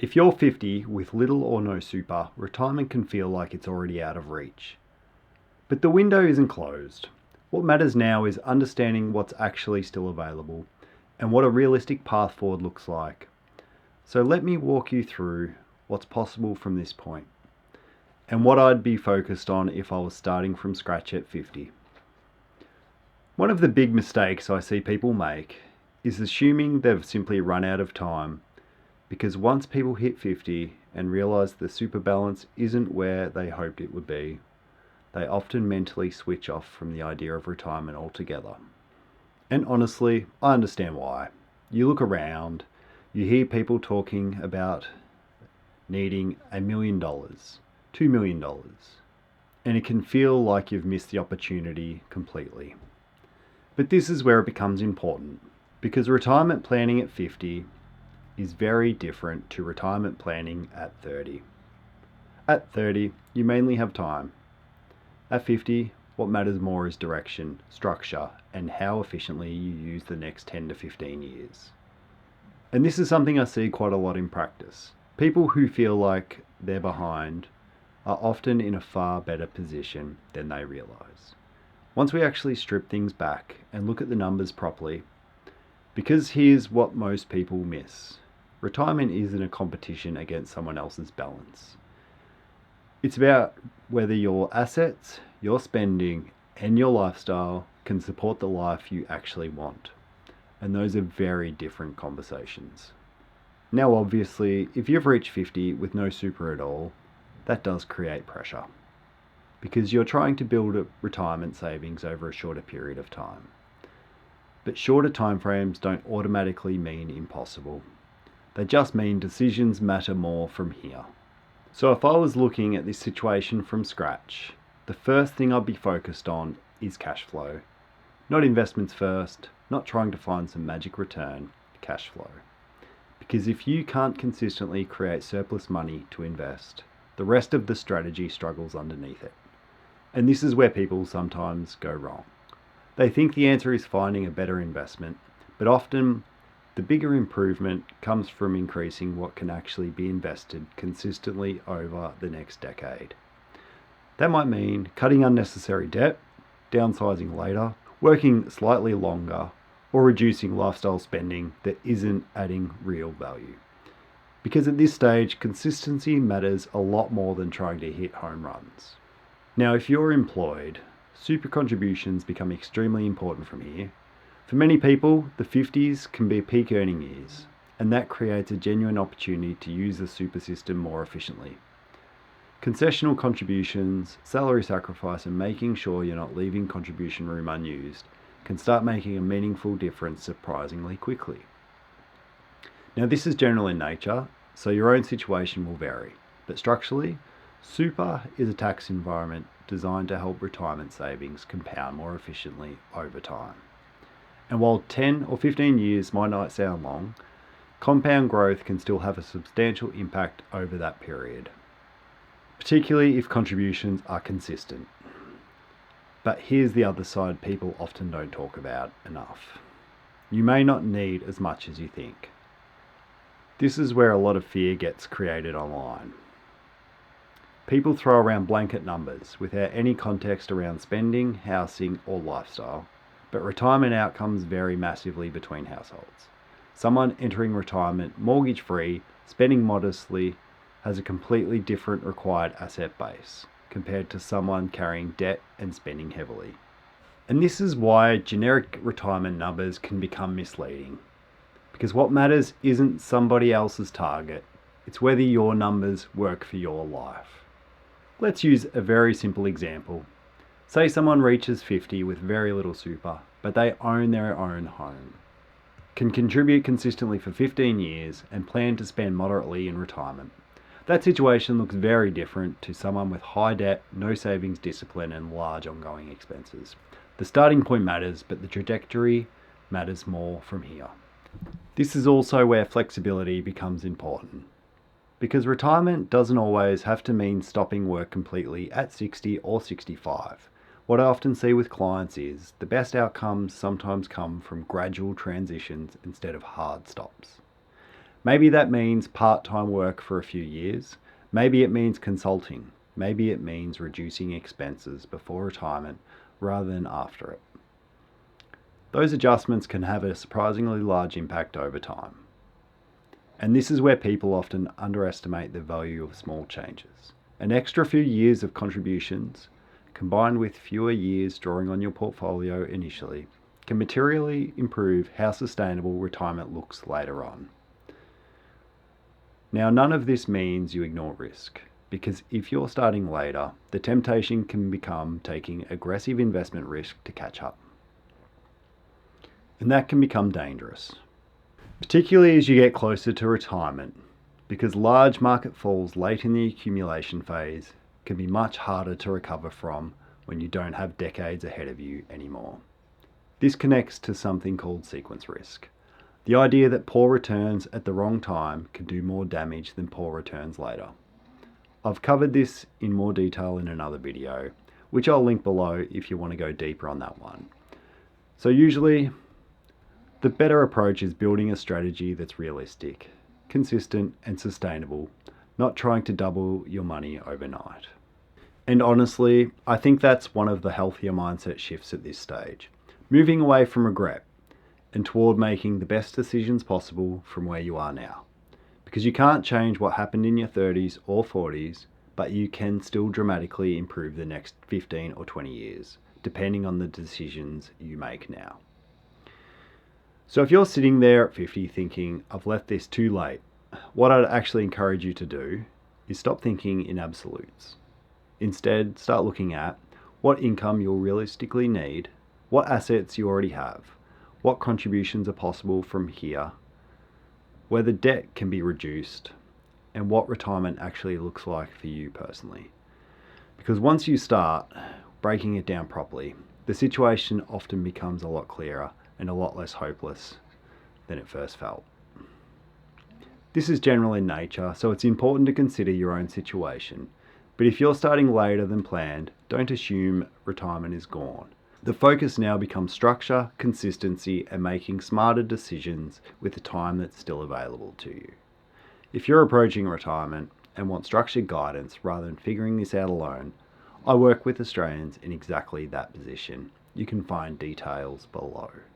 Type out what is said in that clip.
If you're 50 with little or no super, retirement can feel like it's already out of reach. But the window isn't closed. What matters now is understanding what's actually still available and what a realistic path forward looks like. So let me walk you through what's possible from this point and what I'd be focused on if I was starting from scratch at 50. One of the big mistakes I see people make is assuming they've simply run out of time, because once people hit 50 and realise the super balance isn't where they hoped it would be, they often mentally switch off from the idea of retirement altogether. And honestly, I understand why. You look around, you hear people talking about needing $1 million, $2 million, and it can feel like you've missed the opportunity completely. But this is where it becomes important, because retirement planning at 50 is very different to retirement planning at 30. At 30, you mainly have time. At 50, what matters more is direction, structure, and how efficiently you use the next 10 to 15 years. And this is something I see quite a lot in practice. People who feel like they're behind are often in a far better position than they realise. Once we actually strip things back and look at the numbers properly, because here's what most people miss. Retirement isn't a competition against someone else's balance. It's about whether your assets, your spending, and your lifestyle can support the life you actually want. And those are very different conversations. Now, obviously, if you've reached 50 with no super at all, that does create pressure, because you're trying to build a retirement savings over a shorter period of time. But shorter timeframes don't automatically mean impossible. They just mean decisions matter more from here. So if I was looking at this situation from scratch, the first thing I'd be focused on is cash flow. Not investments first, not trying to find some magic return, cash flow. Because if you can't consistently create surplus money to invest, the rest of the strategy struggles underneath it. And this is where people sometimes go wrong. They think the answer is finding a better investment, but often the bigger improvement comes from increasing what can actually be invested consistently over the next decade. That might mean cutting unnecessary debt, downsizing later, working slightly longer, or reducing lifestyle spending that isn't adding real value. Because at this stage, consistency matters a lot more than trying to hit home runs. Now, if you're employed, super contributions become extremely important from here. For many people, the 50s can be peak earning years, and that creates a genuine opportunity to use the super system more efficiently. Concessional contributions, salary sacrifice, and making sure you're not leaving contribution room unused can start making a meaningful difference surprisingly quickly. Now, this is general in nature, so your own situation will vary, but structurally, super is a tax environment designed to help retirement savings compound more efficiently over time. And while 10 or 15 years might not sound long, compound growth can still have a substantial impact over that period, particularly if contributions are consistent. But here's the other side people often don't talk about enough. You may not need as much as you think. This is where a lot of fear gets created online. People throw around blanket numbers without any context around spending, housing, or lifestyle, but retirement outcomes vary massively between households. Someone entering retirement mortgage-free, spending modestly, has a completely different required asset base compared to someone carrying debt and spending heavily. And this is why generic retirement numbers can become misleading. Because what matters isn't somebody else's target, it's whether your numbers work for your life. Let's use a very simple example. Say someone reaches 50 with very little super, but they own their own home, can contribute consistently for 15 years, and plan to spend moderately in retirement. That situation looks very different to someone with high debt, no savings discipline, and large ongoing expenses. The starting point matters, but the trajectory matters more from here. This is also where flexibility becomes important, because retirement doesn't always have to mean stopping work completely at 60 or 65. What I often see with clients is the best outcomes sometimes come from gradual transitions instead of hard stops. Maybe that means part-time work for a few years. Maybe it means consulting. Maybe it means reducing expenses before retirement rather than after it. Those adjustments can have a surprisingly large impact over time. And this is where people often underestimate the value of small changes. An extra few years of contributions, combined with fewer years drawing on your portfolio initially, can materially improve how sustainable retirement looks later on. Now, none of this means you ignore risk, because if you're starting later, the temptation can become taking aggressive investment risk to catch up. And that can become dangerous, particularly as you get closer to retirement, because large market falls late in the accumulation phase can be much harder to recover from when you don't have decades ahead of you anymore. This connects to something called sequence risk. The idea that poor returns at the wrong time can do more damage than poor returns later. I've covered this in more detail in another video, which I'll link below if you want to go deeper on that one. So usually, the better approach is building a strategy that's realistic, consistent and sustainable, not trying to double your money overnight. And honestly, I think that's one of the healthier mindset shifts at this stage, moving away from regret and toward making the best decisions possible from where you are now. Because you can't change what happened in your 30s or 40s, but you can still dramatically improve the next 15 or 20 years, depending on the decisions you make now. So if you're sitting there at 50 thinking, I've left this too late, what I'd actually encourage you to do is stop thinking in absolutes. Instead, start looking at what income you'll realistically need, what assets you already have, what contributions are possible from here, whether debt can be reduced, and what retirement actually looks like for you personally. Because once you start breaking it down properly, the situation often becomes a lot clearer and a lot less hopeless than it first felt. This is general in nature, so it's important to consider your own situation. But if you're starting later than planned, don't assume retirement is gone. The focus now becomes structure, consistency, and making smarter decisions with the time that's still available to you. If you're approaching retirement and want structured guidance rather than figuring this out alone, I work with Australians in exactly that position. You can find details below.